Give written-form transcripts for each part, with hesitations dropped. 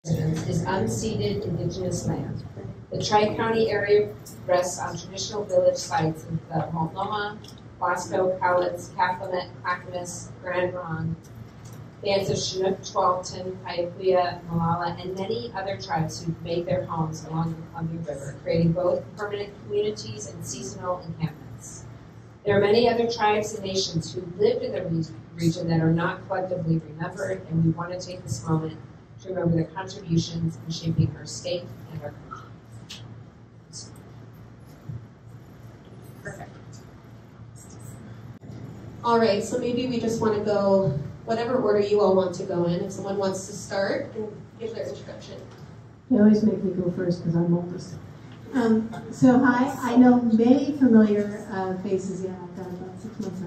is unceded indigenous land. The Tri-County area rests on traditional village sites in the Multnomah, Wasco, Cowlitz, Clackamas, Grand Ronde, bands of Chinook, Tualatin, Kayapua, Malala, and many other tribes who've made their homes along the Columbia River, creating both permanent communities and seasonal encampments. There are many other tribes and nations who lived in the region that are not collectively remembered, and we want to take this moment to remember their contributions in shaping our state and our country. Perfect. All right, so maybe we just want to go whatever order you all want to go in. If someone wants to start and give their introduction. They always make me go first because I'm oldest. So hi, I know many familiar faces. Yeah, I've got about 6 months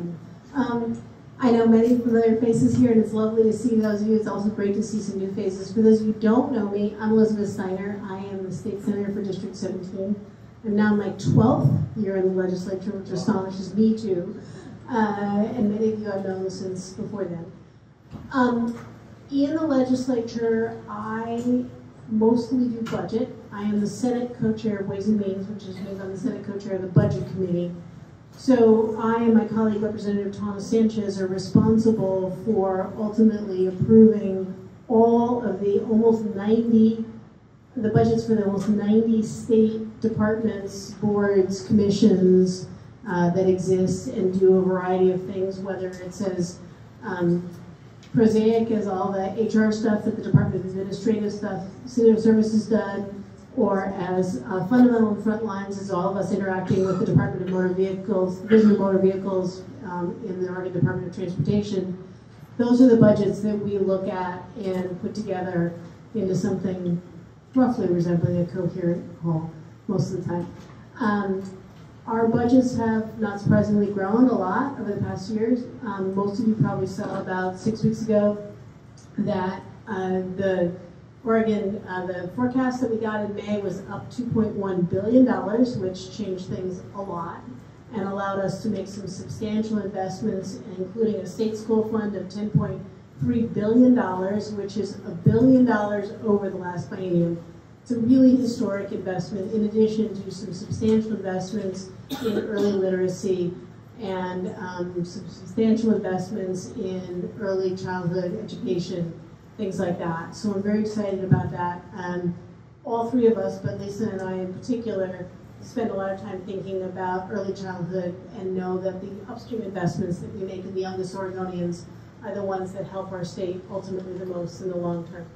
on it. I know many familiar faces here, and it's lovely to see those of you. It's also great to see some new faces. For those of you who don't know me, I'm Elizabeth Steiner. I am the state senator for District 17. I'm now in my 12th year in the legislature, which astonishes me too. And many of you I've known since before then. In the legislature, I mostly do budget. I am the Senate co-chair of Ways and Means, which means I'm the Senate co-chair of the Budget Committee. So I and my colleague, Representative Thomas Sanchez, are responsible for ultimately approving all of the budgets for the almost 90 state departments, boards, commissions that exist and do a variety of things, whether it's as prosaic as all the HR stuff that the Department of Administrative stuff, Civil Services done, or as fundamental and front lines as all of us interacting with the Department of Motor Vehicles, Division of Motor Vehicles in the Oregon Department of Transportation. Those are the budgets that we look at and put together into something roughly resembling a coherent whole most of the time. Our budgets have, not surprisingly, grown a lot over the past years. Most of you probably saw about 6 weeks ago that the forecast that we got in May was up $2.1 billion, which changed things a lot and allowed us to make some substantial investments, including a state school fund of $10.3 billion, which is $1 billion over the last biennium. It's a really historic investment, in addition to some substantial investments in early literacy and some substantial investments in early childhood education, things like that. So I'm very excited about that. All three of us, but Lisa and I in particular, spend a lot of time thinking about early childhood and know that the upstream investments that we make in the youngest Oregonians are the ones that help our state ultimately the most in the long term.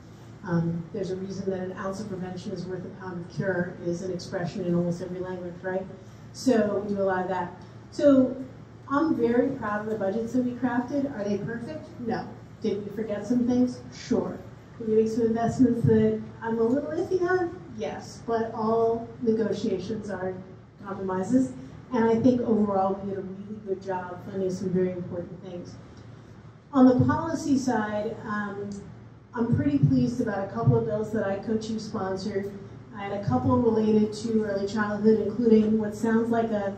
There's a reason that an ounce of prevention is worth a pound of cure is an expression in almost every language, right? So we do a lot of that. So I'm very proud of the budgets that we crafted. Are they perfect? No. Did we forget some things? Sure. Did we make some investments that I'm a little iffy on? Yes. But all negotiations are compromises. And I think overall we did a really good job funding some very important things. On the policy side, I'm pretty pleased about a couple of bills that I co-chief sponsored. I had a couple related to early childhood, including what sounds like a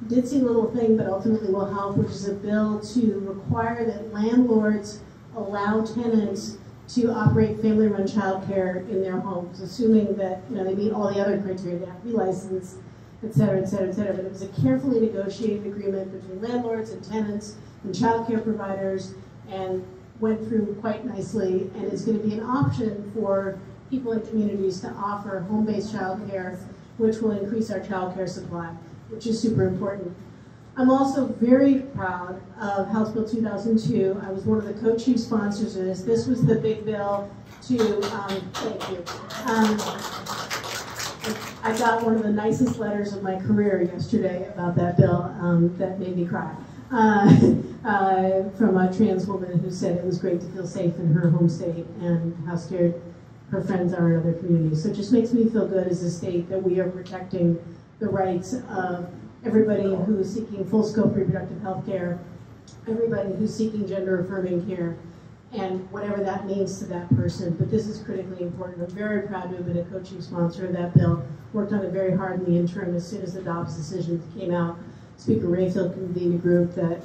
ditzy little thing, but ultimately will help, which is a bill to require that landlords allow tenants to operate family-run childcare in their homes, assuming that they meet all the other criteria. They have to be licensed, et cetera, et cetera, et cetera. But it was a carefully negotiated agreement between landlords and tenants and childcare providers, and went through quite nicely, and is going to be an option for people in communities to offer home-based childcare, which will increase our childcare supply, which is super important. I'm also very proud of House Bill 2002. I was one of the co-chief sponsors of this. This was the big bill to, thank you. I got one of the nicest letters of my career yesterday about that bill that made me cry. From a trans woman who said it was great to feel safe in her home state and how scared her friends are in other communities. So it just makes me feel good as a state that we are protecting the rights of everybody who's seeking full scope reproductive health care, everybody who's seeking gender affirming care, and whatever that means to that person. But this is critically important. I'm very proud to have been a co-chief sponsor of that bill. Worked on it very hard in the interim as soon as the Dobbs decision came out. Speaker Rayfield convened a group that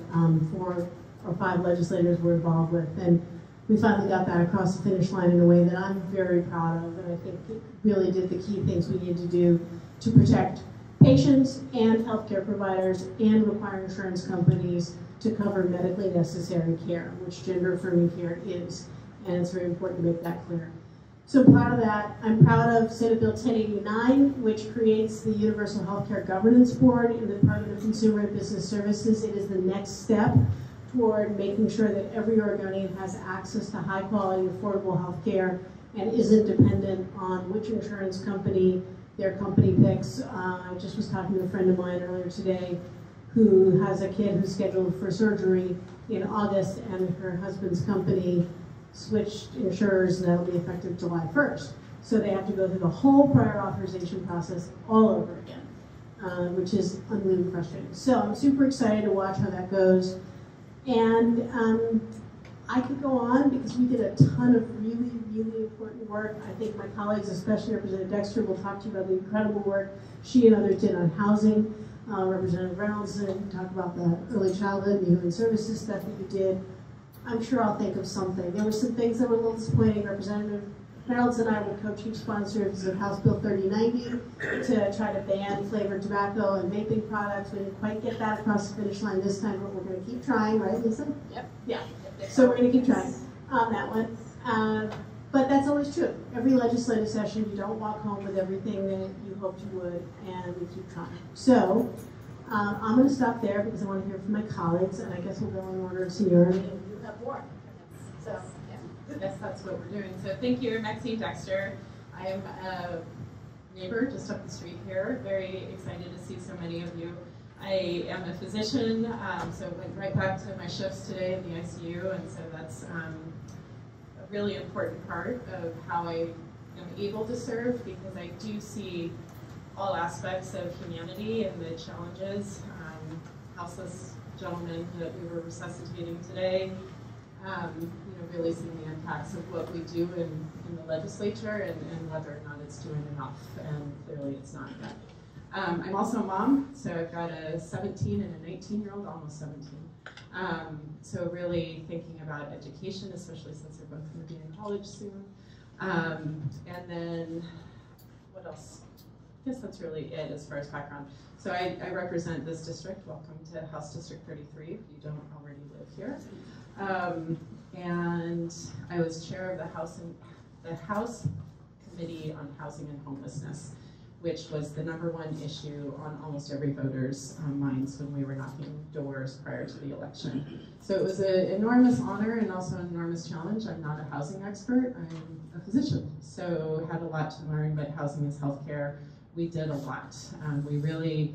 4 or 5 legislators were involved with, and we finally got that across the finish line in a way that I'm very proud of, and I think it really did the key things we needed to do to protect patients and healthcare providers and require insurance companies to cover medically necessary care, which gender-affirming care is, and it's very important to make that clear. So I'm proud of that. I'm proud of Senate Bill 1089, which creates the Universal Healthcare Governance Board in the Department of Consumer and Business Services. It is the next step toward making sure that every Oregonian has access to high-quality, affordable health care and isn't dependent on which insurance company their company picks. I just was talking to a friend of mine earlier today who has a kid who's scheduled for surgery in August, and her husband's company switched insurers, and that'll be effective July 1st. So they have to go through the whole prior authorization process all over again, which is unbelievably frustrating. So I'm super excited to watch how that goes. And I could go on because we did a ton of really, really important work. I think my colleagues, especially Representative Dexter, will talk to you about the incredible work she and others did on housing. Representative Reynolds talk about the early childhood and human services stuff that you did. I'm sure I'll think of something. There were some things that were a little disappointing. Representative Reynolds and I were co-chief sponsors of House Bill 3090 to try to ban flavored tobacco and vaping products. We didn't quite get that across the finish line this time, but we're going to keep trying, right, Lisa? Yep. Yeah. So we're going to keep trying on that one. But that's always true. Every legislative session, you don't walk home with everything that you hoped you would, and we keep trying. So I'm going to stop there because I want to hear from my colleagues, and I guess we'll go in order of seniority. You have more. So, yeah. Yes, that's what we're doing. So thank you, Maxine Dexter. I am a neighbor just up the street here. Very excited to see so many of you. I am a physician, so went right back to my shifts today in the ICU, and so that's a really important part of how I am able to serve, because I do see all aspects of humanity and the challenges. Houseless gentleman that we were resuscitating today, really seeing the impacts of what we do in the legislature and whether or not it's doing enough, and clearly it's not yet. I'm also a mom, so I've got a 17 and a 19-year-old, almost 17. So really thinking about education, especially since they're both going to be in college soon. And then, what else? I guess that's really it as far as background. So I represent this district. Welcome to House District 33 if you don't already live here. And I was chair of the House Committee on Housing and Homelessness, which was the #1 issue on almost every voter's minds when we were knocking doors prior to the election. So it was an enormous honor and also an enormous challenge. I'm not a housing expert, I'm a physician, so had a lot to learn, but housing is healthcare. We did a lot. We really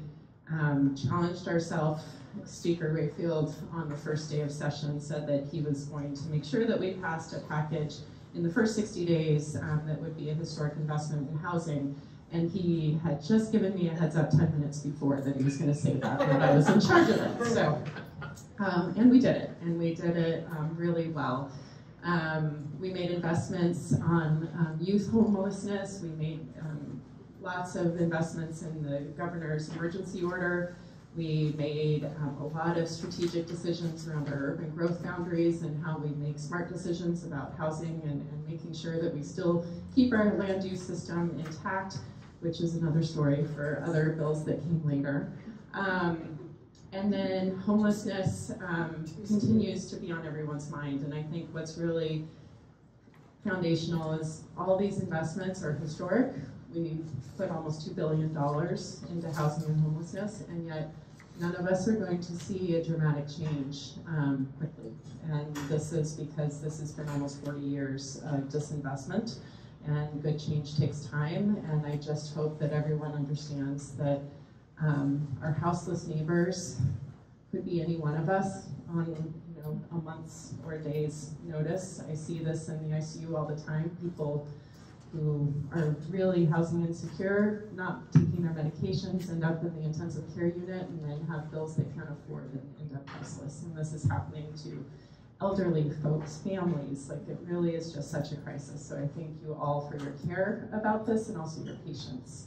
challenged ourselves. Speaker Rayfield on the first day of session said that he was going to make sure that we passed a package in the first 60 days that would be a historic investment in housing. And he had just given me a heads up 10 minutes before that he was going to say that when I was in charge of it. So, and we did it, and we did it really well. We made investments on youth homelessness. We made lots of investments in the governor's emergency order. We made a lot of strategic decisions around our urban growth boundaries and how we make smart decisions about housing and making sure that we still keep our land use system intact, which is another story for other bills that came later. And then homelessness continues to be on everyone's mind, and I think what's really foundational is all these investments are historic. We put almost $2 billion into housing and homelessness, and yet none of us are going to see a dramatic change quickly. And this is because this has been almost 40 years of disinvestment, and good change takes time. And I just hope that everyone understands that our houseless neighbors could be any one of us on a month's or a day's notice. I see this in the ICU all the time. People who are really housing insecure, not taking their medications, end up in the intensive care unit, and then have bills they can't afford and end up houseless. And this is happening to elderly folks, families. Like, it really is just such a crisis. So I thank you all for your care about this and also your patience.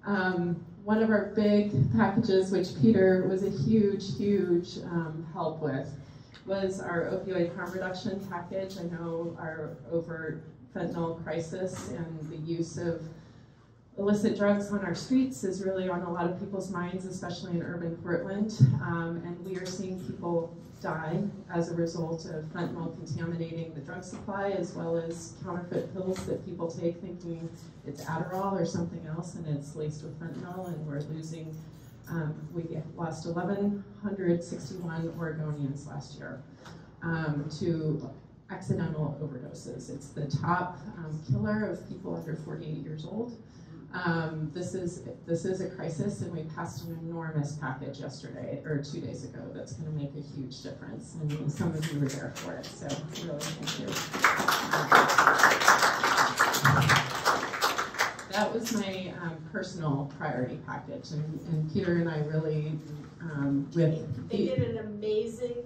One of our big packages, which Peter was a huge help with, was our opioid harm reduction package. I know our overt fentanyl crisis and the use of illicit drugs on our streets is really on a lot of people's minds, especially in urban Portland. And we are seeing people die as a result of fentanyl contaminating the drug supply, as well as counterfeit pills that people take thinking it's Adderall or something else, and it's laced with fentanyl, and we're losing, we lost 1,161 Oregonians last year to accidental overdoses. It's the top killer of people under 48 years old. This is a crisis, and we passed an enormous package yesterday, or 2 days ago, that's going to make a huge difference, and some of you were there for it, so really thank you. That was my personal priority package, and Peter and I really, they did an amazing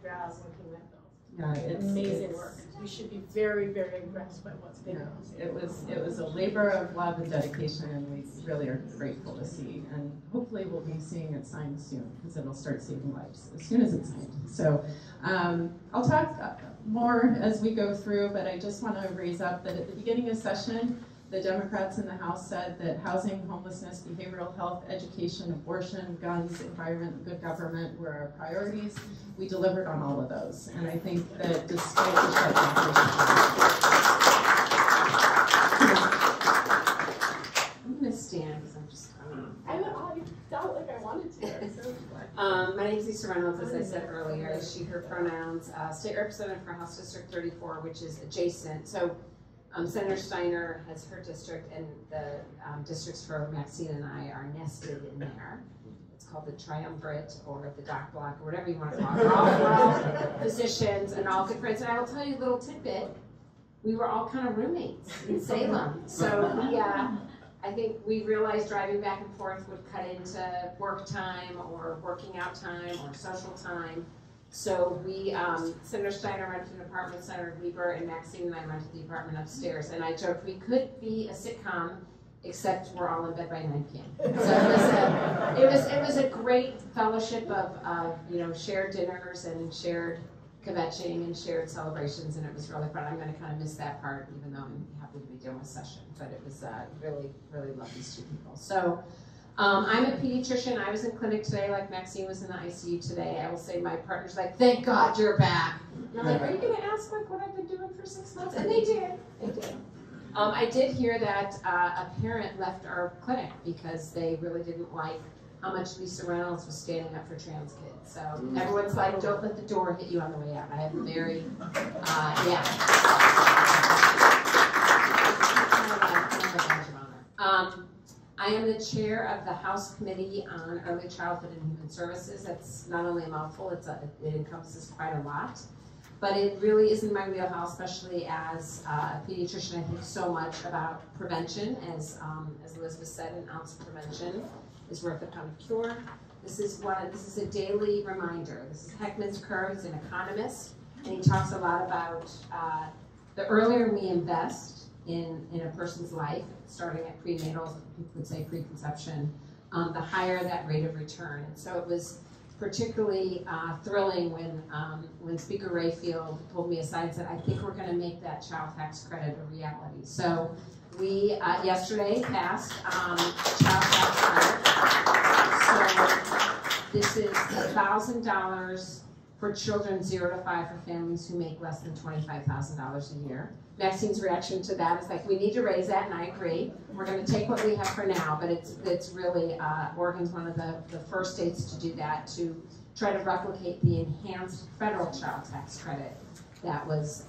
job looking at those. Yeah, it's amazing work. We should be very, very impressed by what's been done. It was a labor of love and dedication, and we really are grateful to see. And hopefully we'll be seeing it signed soon, because it'll start saving lives as soon as it's signed. So I'll talk more as we go through, but I just want to raise up that at the beginning of session, the Democrats in the House said that housing, homelessness, behavioral health, education, abortion, guns, environment, and good government were our priorities. We delivered on all of those. And I think that despite the shutdown, I'm going to stand because I'm just I felt like I wanted to. My name is Lisa Reynolds, as I said earlier. She, her pronouns. State Representative for House District 34, which is adjacent. So Senator Steiner has her district, and the districts for Maxine and I are nested in there. It's called the Triumvirate or the Dock Block or whatever you want to call it. We're all physicians and all good friends. And I will tell you a little tidbit. We were all kind of roommates in Salem. So I think we realized driving back and forth would cut into work time or working out time or social time. So we, Senator Steiner rented an apartment with Senator Weber, and Maxine and I rented the apartment upstairs. And I joked we could be a sitcom, except we're all in bed by 9 p.m. So it was a great fellowship of shared dinners and shared kvetching and shared celebrations, and it was really fun. I'm going to kind of miss that part, even though I'm happy to be doing a session. But it was really, really love these two people. So. I'm a pediatrician. I was in clinic today, like Maxine was in the ICU today. I will say my partner's like, thank God you're back. And I'm like, are you going to ask like what I've been doing for 6 months? And they did. They did. I did hear that a parent left our clinic because they really didn't like how much Lisa Reynolds was standing up for trans kids. So everyone's like, don't let the door hit you on the way out. I have a very, I am the chair of the House Committee on Early Childhood and Human Services. That's not only a mouthful, it encompasses quite a lot. But it really is in my wheelhouse, especially as a pediatrician. I think so much about prevention. As Elizabeth said, an ounce of prevention is worth a pound of cure. This is a daily reminder. This is Heckman's Curve. He's an economist, and he talks a lot about the earlier we invest in a person's life, starting at prenatal, people would say preconception, the higher that rate of return. And so it was particularly thrilling when Speaker Rayfield pulled me aside and said, I think we're going to make that child tax credit a reality. So we yesterday passed child tax credit. So this is $1,000 for children 0 to 5 for families who make less than $25,000 a year. Maxine's reaction to that is like, we need to raise that, and I agree. We're going to take what we have for now, but it's really, Oregon's one of the first states to do that, to try to replicate the enhanced federal child tax credit that was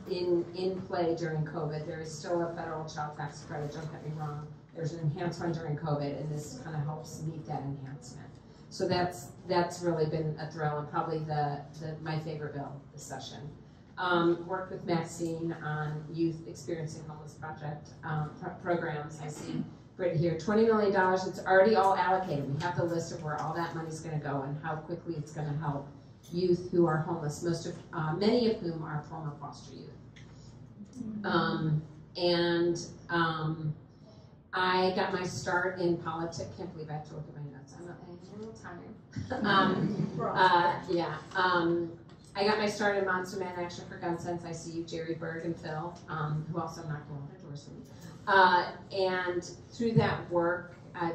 in play during COVID. There is still a federal child tax credit, don't get me wrong. There's an enhanced one during COVID, and this kind of helps meet that enhancement. So that's really been a thrill, and probably my favorite bill this session. Worked with Maxine on youth experiencing homeless project programs. I see right here, $20 million. It's already all allocated. We have the list of where all that money's going to go and how quickly it's going to help youth who are homeless. Many of whom are former foster youth. I got my start in politics. Can't believe I have to look at my notes. I'm a little tired. I got my start in Monster Man Action for Gun Sense. I see you, Jerry Berg and Phil, who also knocked on the doors for me. And through that work, I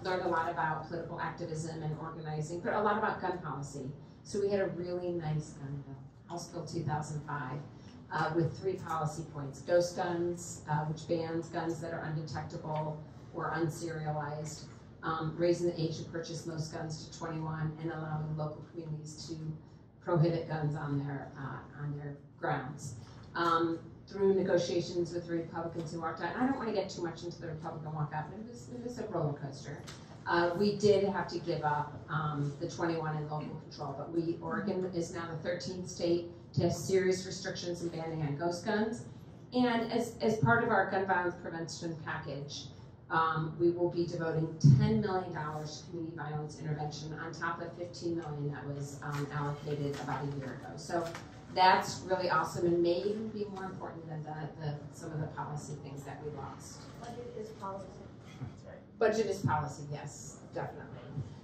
learned a lot about political activism and organizing, but a lot about gun policy. So we had a really nice gun bill, House Bill 2005. With 3 policy points: ghost guns, which bans guns that are undetectable or unserialized, raising the age to purchase most guns to 21, and allowing local communities to prohibit guns on their grounds. Through negotiations with the Republicans who walked out, I don't want to get too much into the Republican walkout, but it was a roller coaster. We did have to give up the 21 and local control, but Oregon is now the 13th state to have serious restrictions and banning on ghost guns. And as part of our gun violence prevention package, we will be devoting $10 million to community violence intervention on top of $15 million that was allocated about a year ago. So that's really awesome, and may even be more important than some of the policy things that we lost. Budget is policy. Budget is policy, yes, definitely.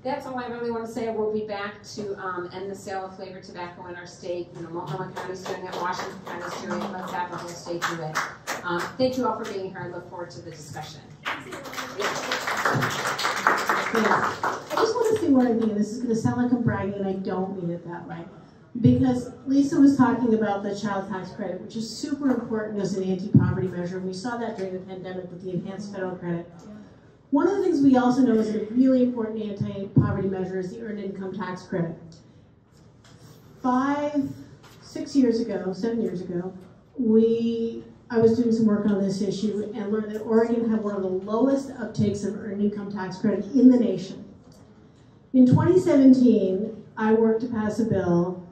That's all I really want to say. We'll be back to end the sale of flavored tobacco in our state. Multnomah County's doing it, Washington County's doing it, let's have the whole state do it. Thank you all for being here. I look forward to the discussion. Yes. I just want to say one thing, and this is going to sound like I'm bragging, and I don't mean it that way. Because Lisa was talking about the child tax credit, which is super important as an anti-poverty measure, and we saw that during the pandemic with the enhanced federal credit. One of the things we also know is a really important anti-poverty measure is the earned income tax credit. 7 years ago, I was doing some work on this issue and learned that Oregon had one of the lowest uptakes of earned income tax credit in the nation. In 2017, I worked to pass a bill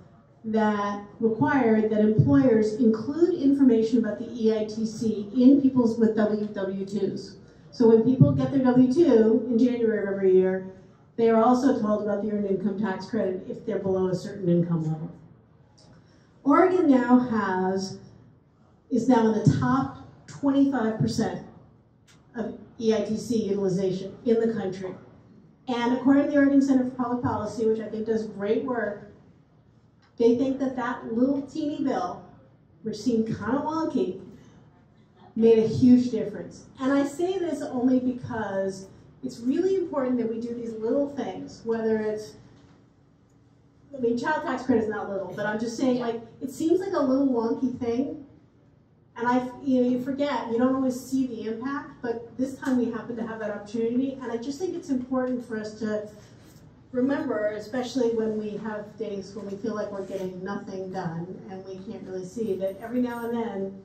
that required that employers include information about the EITC in people's with W-2s. So when people get their W-2 in January of every year, they are also told about the earned income tax credit if they're below a certain income level. Oregon now is now in the top 25% of EITC utilization in the country. And according to the Oregon Center for Public Policy, which I think does great work, they think that that little teeny bill, which seemed kind of wonky, made a huge difference. And I say this only because it's really important that we do these little things, whether it's, I mean, child tax credit is not little, but I'm just saying, like, it seems like a little wonky thing, and you forget, you don't always see the impact, but this time we happen to have that opportunity, and I just think it's important for us to remember, especially when we have days when we feel like we're getting nothing done, and we can't really see, that every now and then,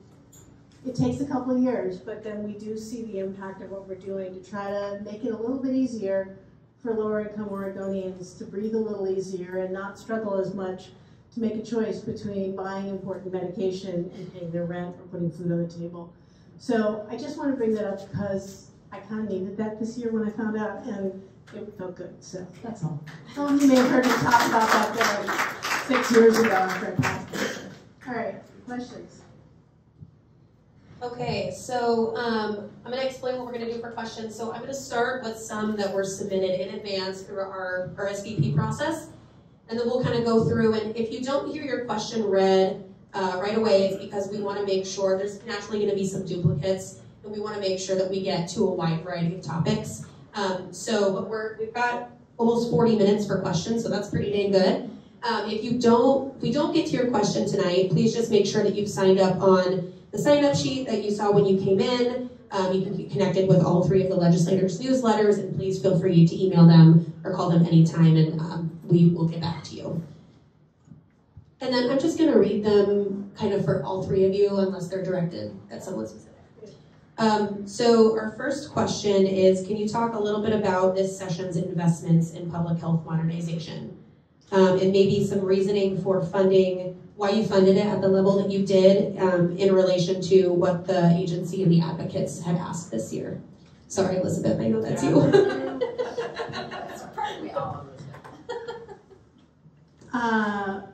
it takes a couple of years, but then we do see the impact of what we're doing to try to make it a little bit easier for lower income Oregonians to breathe a little easier and not struggle as much to make a choice between buying important medication and paying their rent or putting food on the table. So I just want to bring that up because I kind of needed that this year when I found out, and it felt good, so that's all. Some of you may have heard me talk about that there 6 years ago after I passed it. All right, questions? Okay, so I'm going to explain what we're going to do for questions. So I'm going to start with some that were submitted in advance through our SVP process, and then we'll kind of go through, and if you don't hear your question read right away, it's because we want to make sure there's naturally going to be some duplicates, and we want to make sure that we get to a wide variety of topics. But we've got almost 40 minutes for questions, so that's pretty dang good. If we don't get to your question tonight, please just make sure that you've signed up on the sign-up sheet that you saw when you came in. You can get connected with all 3 of the legislators' newsletters, and please feel free to email them or call them anytime, and we will get back to you. And then I'm just going to read them kind of for all 3 of you, unless they're directed at someone specific. So our first question is, can you talk a little bit about this session's investments in public health modernization? And maybe some reasoning for funding, why you funded it at the level that you did in relation to what the agency and the advocates had asked this year. Sorry, Elizabeth, I know that's you. That's probably all of us.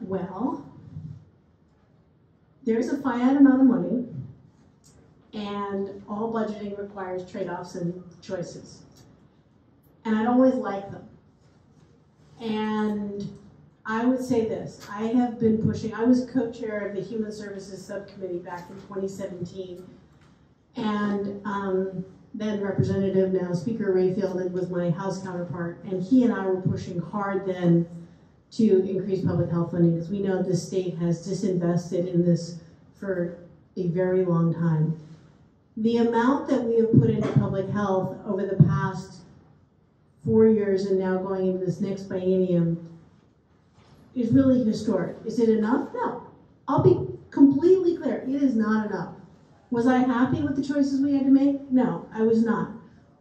Well, there's a finite amount of money, And all budgeting requires trade-offs and choices. And I don't always like them. And I would say this, I have been pushing, I was co-chair of the Human Services Subcommittee back in 2017. And then Representative, now Speaker Rayfield, was my House counterpart. And he and I were pushing hard then to increase public health funding, because we know this state has disinvested in this for a very long time. The amount that we have put into public health over the past 4 years and now going into this next biennium is really historic. Is it enough? No. I'll be completely clear. It is not enough. Was I happy with the choices we had to make? No, I was not.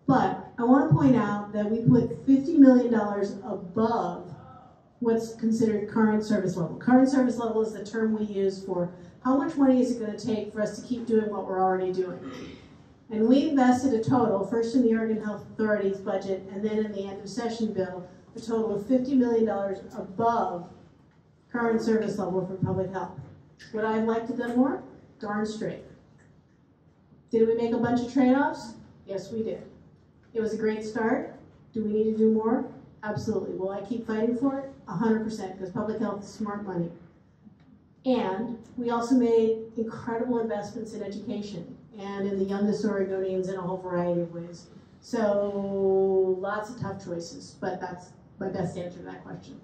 But I want to point out that we put $50 million above what's considered current service level. Current service level is the term we use for how much money is it going to take for us to keep doing what we're already doing. And we invested a total, first in the Oregon Health Authority's budget, and then in the end of session bill, a total of $50 million above current service level for public health. Would I have liked to have done more? Darn straight. Did we make a bunch of trade-offs? Yes, we did. It was a great start. Do we need to do more? Absolutely. Will I keep fighting for it? 100%, because public health is smart money. And we also made incredible investments in education and in the youngest Oregonians in a whole variety of ways. So lots of tough choices, but that's my best answer to that question.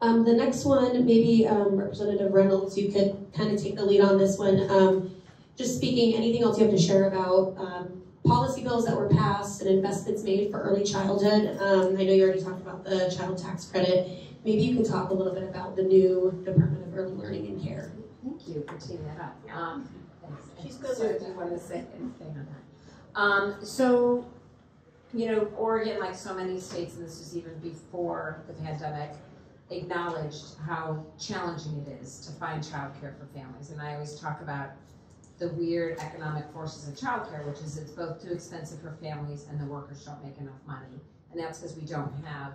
The next one, maybe Representative Reynolds, you could kind of take the lead on this one. Just speaking, anything else you have to share about policy bills that were passed and investments made for early childhood? I know you already talked about the child tax credit. Maybe you can talk a little bit about the new Department of Early Learning and Care. Thank you for teeing that up. She's good. So do you want to say anything on that? So, you know, Oregon, like so many states, and this was even before the pandemic, acknowledged how challenging it is to find childcare for families. And I always talk about the weird economic forces of childcare, which is it's both too expensive for families and the workers don't make enough money. And that's because we don't have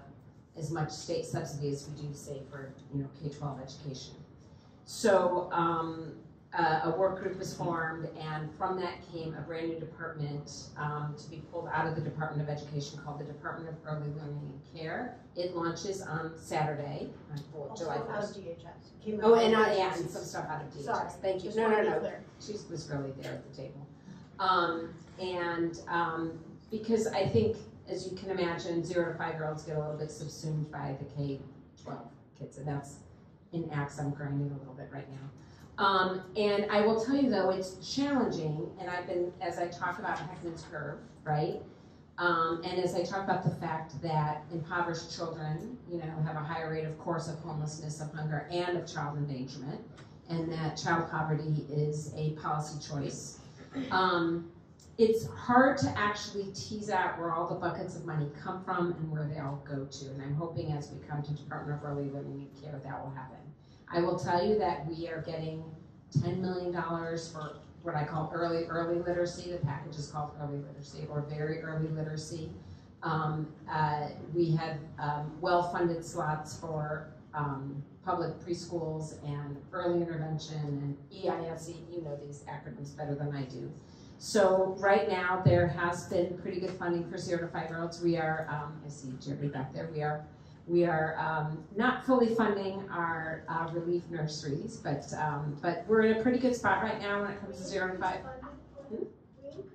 as much state subsidy as we do, say, for K-12 education. So a work group was formed, and from that came a brand new department to be pulled out of the Department of Education called the Department of Early Learning and Care. It launches on Saturday, July 1st. Out of DHS. Oh, and some stuff out of DHS. Sorry. Thank you. No. She was really there at the table. Because I think, as you can imagine, 0 to 5-year-olds get a little bit subsumed by the K-12 kids, and that's an axe I'm grinding a little bit right now. And I will tell you though, it's challenging, and I've been, as I talk about Heckman's curve, right? And as I talk about the fact that impoverished children, have a higher rate, of course, of homelessness, of hunger, and of child endangerment, and that child poverty is a policy choice. It's hard to actually tease out where all the buckets of money come from and where they all go to. And I'm hoping as we come to Department of Early Learning and Care that will happen. I will tell you that we are getting $10 million for what I call early literacy. The package is called early literacy or very early literacy. We have well-funded slots for public preschools and early intervention and EISE. You know these acronyms better than I do. So right now there has been pretty good funding for 0 to 5-year-olds. We are, I see Jerry back there. We are not fully funding our relief nurseries, but we're in a pretty good spot right now when it comes to 0 to 5.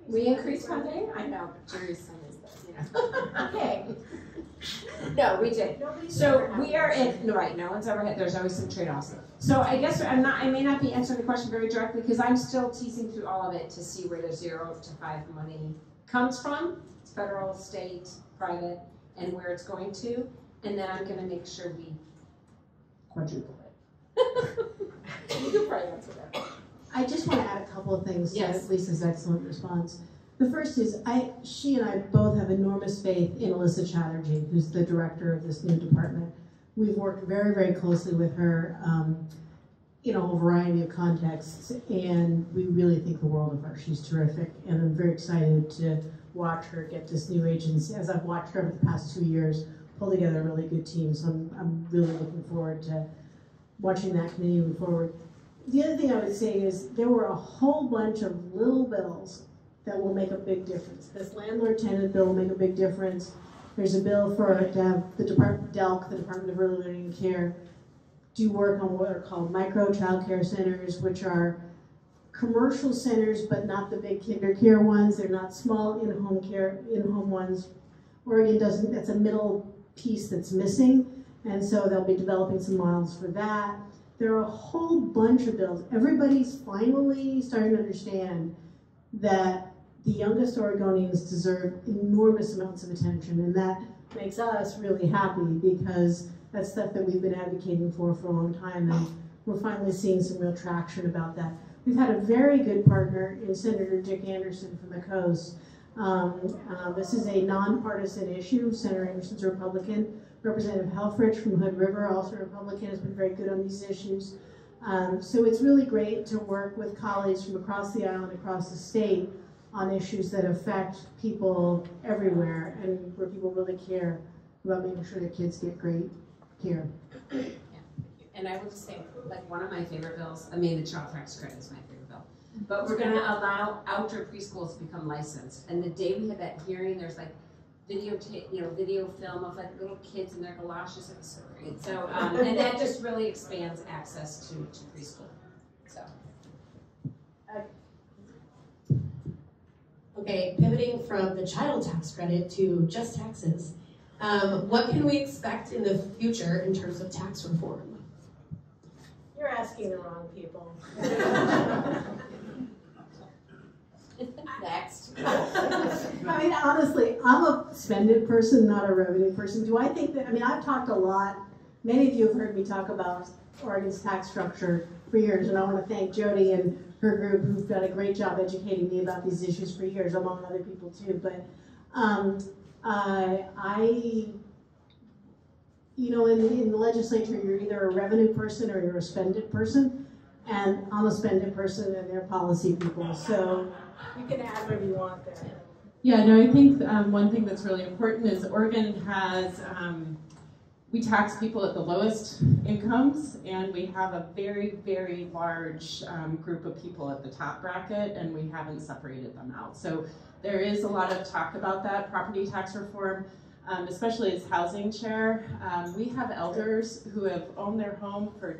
We increased funding? I know, but Jerry's son is there. Okay. No, we did. So we are in, right, no one's ever had, there's always some trade-offs. So I guess I may not be answering the question very directly because I'm still teasing through all of it to see where the 0 to 5 money comes from. It's federal, state, private, and where it's going to. And then I'm going to make sure we quadruple it. You can probably answer that. I just want to add a couple of things to Lisa's excellent response. The first is, she and I both have enormous faith in Alyssa Chatterjee, who's the director of this new department. We've worked very, very closely with her in a whole variety of contexts, and we really think the world of her. She's terrific, and I'm very excited to watch her get this new agency. As I've watched her over the past 2 years, pull together a really good team, so I'm really looking forward to watching that committee move forward. the other thing I would say is there were a whole bunch of little bills that will make a big difference. This landlord-tenant bill will make a big difference. There's a bill to have the DELC, the Department of Early Learning and Care, do work on what are called micro child care centers, which are commercial centers, but not the big kinder care ones. They're not small in-home ones. Oregon doesn't, that's a middle piece that's missing. And so they'll be developing some models for that. There are a whole bunch of bills. Everybody's finally starting to understand that the youngest Oregonians deserve enormous amounts of attention, and that makes us really happy because that's stuff that we've been advocating for a long time, and we're finally seeing some real traction about that. We've had a very good partner in Senator Dick Anderson from the coast. This is a nonpartisan issue. Senator Anderson's a Republican. Representative Helfrich from Hood River, also a Republican, has been very good on these issues. So it's really great to work with colleagues from across the island, across the state, on issues that affect people everywhere and where people really care about making sure that kids get great care. Yeah. And I will just say, like, one of my favorite bills, I mean, the child tax credit is my favorite bill, but we're gonna allow outdoor preschools to become licensed. And the day we had that hearing, there's like video film of like little kids in their galoshes. It was so great. So, and that just really expands access to preschool. So. Okay, pivoting from the child tax credit to just taxes, what can we expect in the future in terms of tax reform? You're asking the wrong people. Next. I mean, honestly, I'm a spend-it person, not a revenue person. Do I think that, I mean, I've talked a lot, many of you have heard me talk about Oregon's tax structure for years, and I want to thank Jody and her group who've done a great job educating me about these issues for years, among other people too. But you know, in the legislature, you're either a revenue person or you're a spend-it person, and I'm a spend-it person and they're policy people, so. You can add what you want there. Yeah, no, I think one thing that's really important is Oregon has, we tax people at the lowest incomes, and we have a very, very large group of people at the top bracket, and we haven't separated them out. So there is a lot of talk about that, property tax reform, especially as housing chair. We have elders who have owned their home for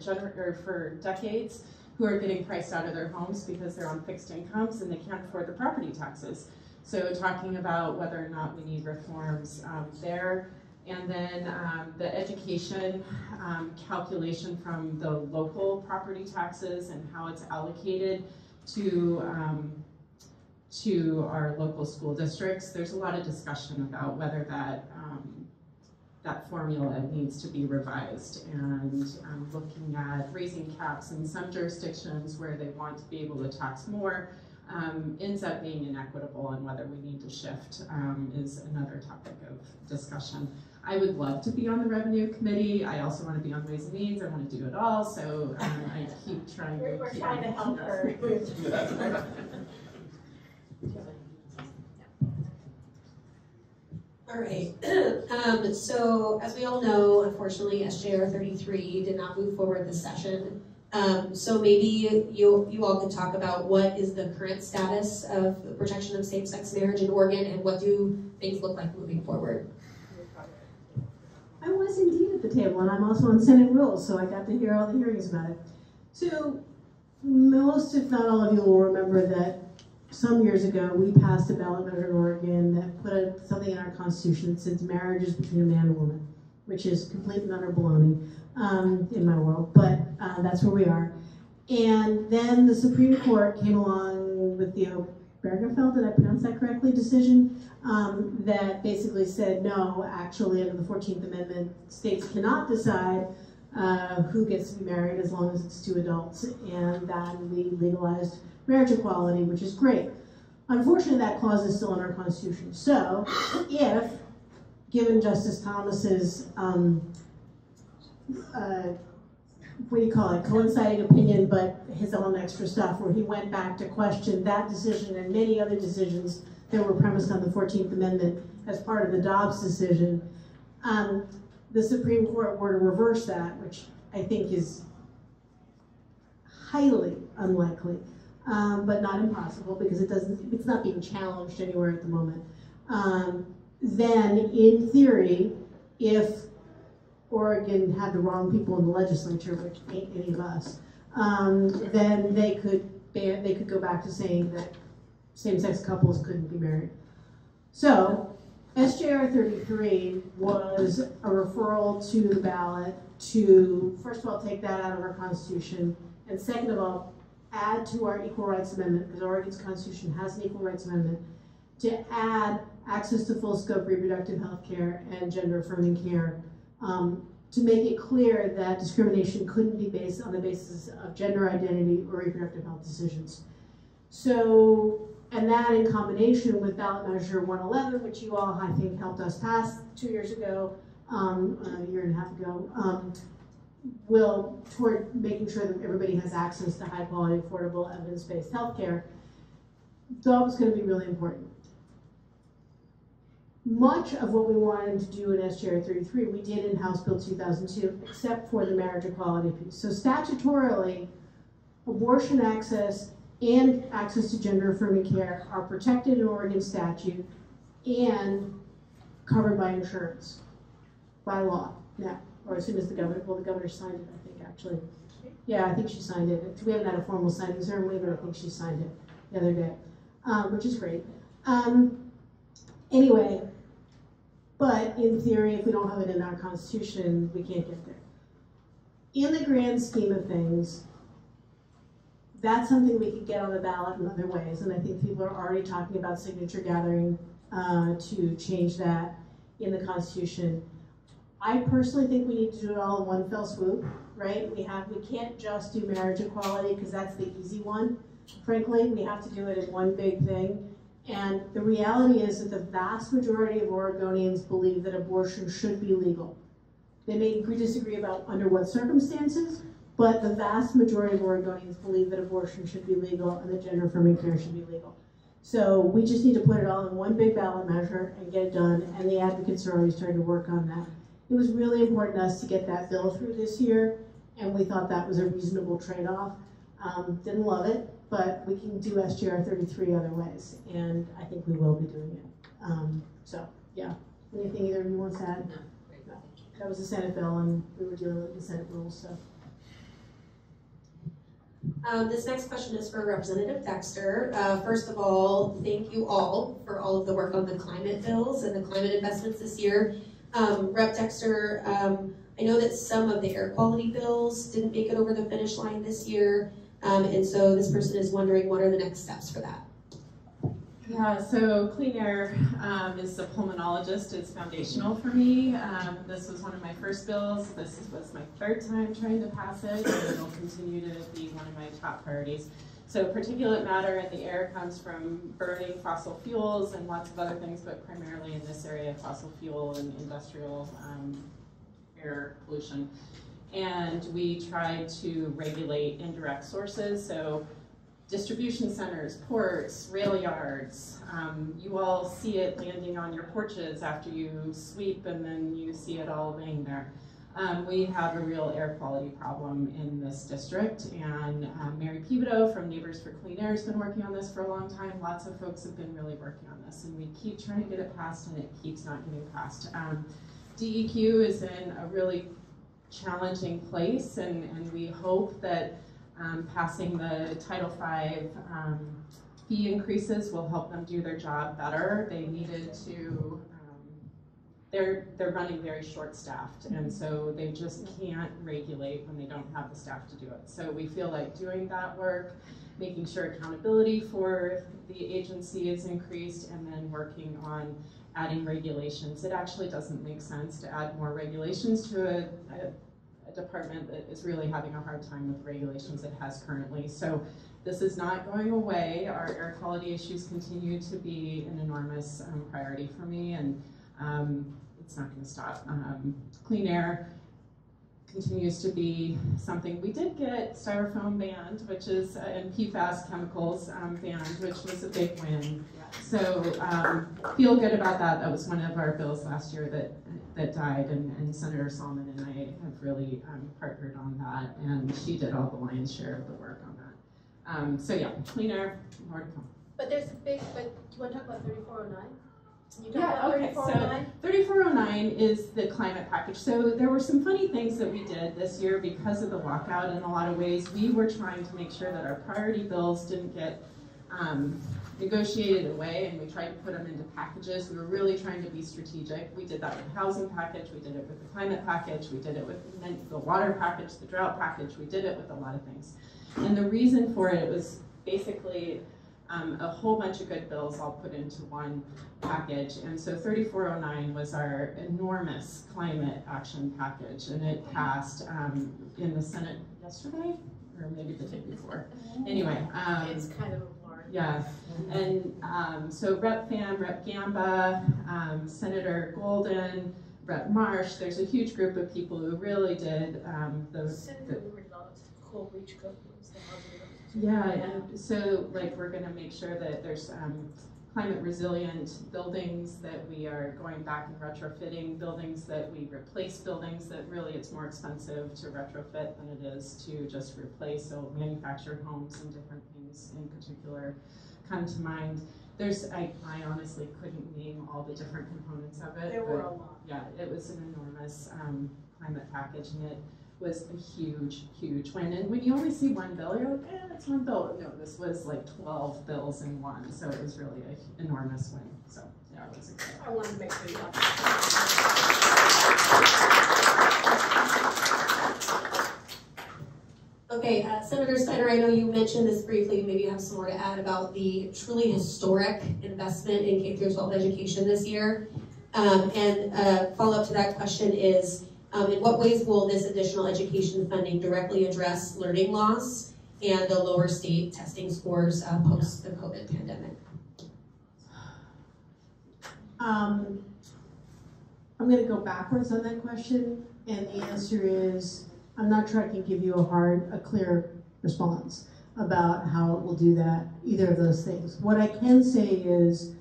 decades, who are getting priced out of their homes because they're on fixed incomes and they can't afford the property taxes. So talking about whether or not we need reforms there. And then the education calculation from the local property taxes and how it's allocated to our local school districts. There's a lot of discussion about whether that that formula needs to be revised, and looking at raising caps in some jurisdictions where they want to be able to tax more ends up being inequitable, and whether we need to shift is another topic of discussion. I would love to be on the revenue committee. I also want to be on Ways and Means. I want to do it all, so I keep trying to. We're trying to help her. All right, so as we all know, unfortunately, SJR 33 did not move forward this session. So maybe you all could talk about what is the current status of the protection of same-sex marriage in Oregon, and what do things look like moving forward? I was indeed at the table, and I'm also on Senate Rules, so I got to hear all the hearings about it. So most, if not all of you, will remember that some years ago, we passed a ballot measure in Oregon that put something in our Constitution that says marriage is between a man and a woman, which is complete and utter baloney in my world, but that's where we are. And then the Supreme Court came along with the Obergefell, did I pronounce that correctly, decision, that basically said, no, actually, under the 14th Amendment, states cannot decide who gets to be married as long as it's two adults, and that we legalized marriage equality, which is great. Unfortunately, that clause is still in our Constitution. So, if, given Justice Thomas's, what do you call it, coinciding opinion, but his own extra stuff, where he went back to question that decision and many other decisions that were premised on the 14th Amendment as part of the Dobbs decision, the Supreme Court were to reverse that, which I think is highly unlikely, but not impossible because it's not being challenged anywhere at the moment. Then in theory, if Oregon had the wrong people in the legislature, which ain't any of us, then they could go back to saying that same-sex couples couldn't be married. So SJR 33 was a referral to the ballot to, first of all, take that out of our Constitution, and second of all, add to our Equal Rights Amendment, because Oregon's Constitution has an Equal Rights Amendment, to add access to full-scope reproductive health care and gender-affirming care, to make it clear that discrimination couldn't be based on the basis of gender identity or reproductive health decisions. So, and that in combination with ballot measure 111, which you all, I think, helped us pass 2 years ago, a year and a half ago, will, toward making sure that everybody has access to high quality, affordable, evidence-based healthcare, that was going to be really important. Much of what we wanted to do in SJR 33, we did in House Bill 2002, except for the marriage equality piece. So statutorily, abortion access and access to gender-affirming care are protected in Oregon statute and covered by insurance, by law now, or as soon as the governor, well, the governor signed it, I think, actually. Yeah, I think she signed it. We haven't had a formal signing ceremony, but I think she signed it the other day, which is great. Anyway, but in theory, if we don't have it in our Constitution, we can't get there. In the grand scheme of things, that's something we could get on the ballot in other ways, and I think people are already talking about signature gathering to change that in the Constitution. I personally think we need to do it all in one fell swoop, right? We can't just do marriage equality because that's the easy one. Frankly, we have to do it in one big thing. And the reality is that the vast majority of Oregonians believe that abortion should be legal. They may disagree about under what circumstances, but the vast majority of Oregonians believe that abortion should be legal and that gender-affirming care should be legal. So we just need to put it all in one big ballot measure and get it done, and the advocates are already starting to work on that. It was really important to us to get that bill through this year, and we thought that was a reasonable trade-off. Didn't love it, but we can do SJR 33 other ways, and I think we will be doing it. So, yeah. Anything either of you wants to add? No. That was a Senate bill, and we were dealing with the Senate rules, so. This next question is for Representative Dexter. First of all, thank you all for all of the work on the climate bills and the climate investments this year. Rep. Dexter, I know that some of the air quality bills didn't make it over the finish line this year, and so this person is wondering what are the next steps for that? Yeah, so clean air is a pulmonologist. It's foundational for me. This was one of my first bills. This was my third time trying to pass it, and it will continue to be one of my top priorities. So particulate matter in the air comes from burning fossil fuels and lots of other things, but primarily in this area, fossil fuel and industrial air pollution. And we try to regulate indirect sources, so distribution centers, ports, rail yards. You all see it landing on your porches after you sweep, and then you see it all laying there. We have a real air quality problem in this district, and Mary Pivoto from Neighbors for Clean Air has been working on this for a long time. Lots of folks have been really working on this, and we keep trying to get it passed, and it keeps not getting passed. DEQ is in a really challenging place, and we hope that passing the Title V fee increases will help them do their job better. They needed to, they're running very short-staffed, and so they just can't regulate when they don't have the staff to do it. So we feel like doing that work, making sure accountability for the agency is increased, and then working on adding regulations. It actually doesn't make sense to add more regulations to a department that is really having a hard time with regulations it has currently. So this is not going away. Our air quality issues continue to be an enormous priority for me, and it's not going to stop. Clean air continues to be something. We did get styrofoam banned, which is, and PFAS chemicals banned, which was a big win. So feel good about that. That was one of our bills last year that died, and Senator Salmon and I have really partnered on that, and she did all the lion's share of the work on that. So yeah, clean air, more to come. But there's a big, do you want to talk about 3409? You talk Yeah, about okay, 3409? so 3409 is the climate package. So there were some funny things that we did this year because of the walkout in a lot of ways. We were trying to make sure that our priority bills didn't get negotiated away, and we tried to put them into packages. We were really trying to be strategic. We did that with the housing package, we did it with the climate package, we did it with the water package, the drought package, we did it with a lot of things. And the reason for it was basically a whole bunch of good bills all put into one package. And so 3409 was our enormous climate action package, and it passed in the Senate yesterday, or maybe the day before. Anyway. It's kind of a blur. Yeah, and so Rep. Pham, Rep. Gamba, Senator Golden, Rep. Marsh, there's a huge group of people who really did Senator Reynolds, Coal Beach Companies, the housing. yeah, and so like we're gonna make sure that there's climate resilient buildings, that we are going back and retrofitting buildings, that we replace buildings that really it's more expensive to retrofit than it is to just replace. So manufactured homes and different things in particular come to mind. I honestly couldn't name all the different components of it. There were a lot. Yeah, it was an enormous climate package, and it was a huge, huge win. And when you only see one bill, you're like, it's one bill. No, this was like 12 bills in one, so it was really an enormous win. So yeah, it was exciting. I wanted to make sure you got Okay, Senator Steiner, I know you mentioned this briefly. Maybe you have some more to add about the truly historic investment in K-12 education this year. Follow-up to that question is, in what ways will this additional education funding directly address learning loss and the lower state testing scores post the COVID pandemic? I'm going to go backwards on that question, and the answer is I'm not sure I can give you a clear response about how it will do that, either of those things. What I can say is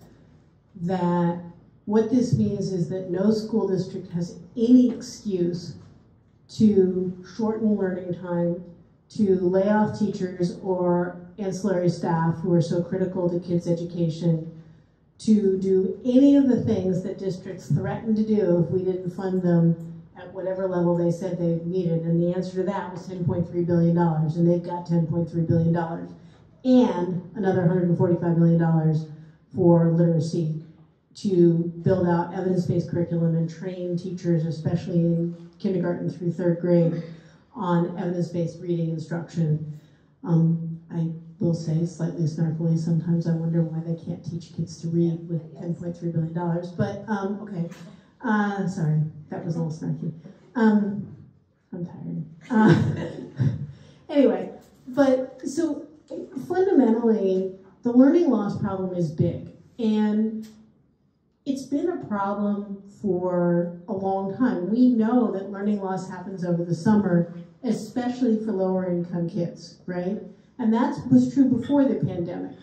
that what this means is that no school district has any excuse to shorten learning time, to lay off teachers or ancillary staff who are so critical to kids' education, to do any of the things that districts threatened to do if we didn't fund them at whatever level they said they needed. And the answer to that was $10.3 billion, and they've got $10.3 billion. And another $145 million for literacy, to build out evidence-based curriculum and train teachers, especially in kindergarten through 3rd grade, on evidence-based reading instruction. I will say, slightly snarkily, sometimes I wonder why they can't teach kids to read with $10.3 billion, but okay. Sorry, that was a little snarky. I'm tired. Anyway, but so fundamentally, the learning loss problem is big, and it's been a problem for a long time. We know that learning loss happens over the summer, especially for lower income kids, right? And that was true before the pandemic.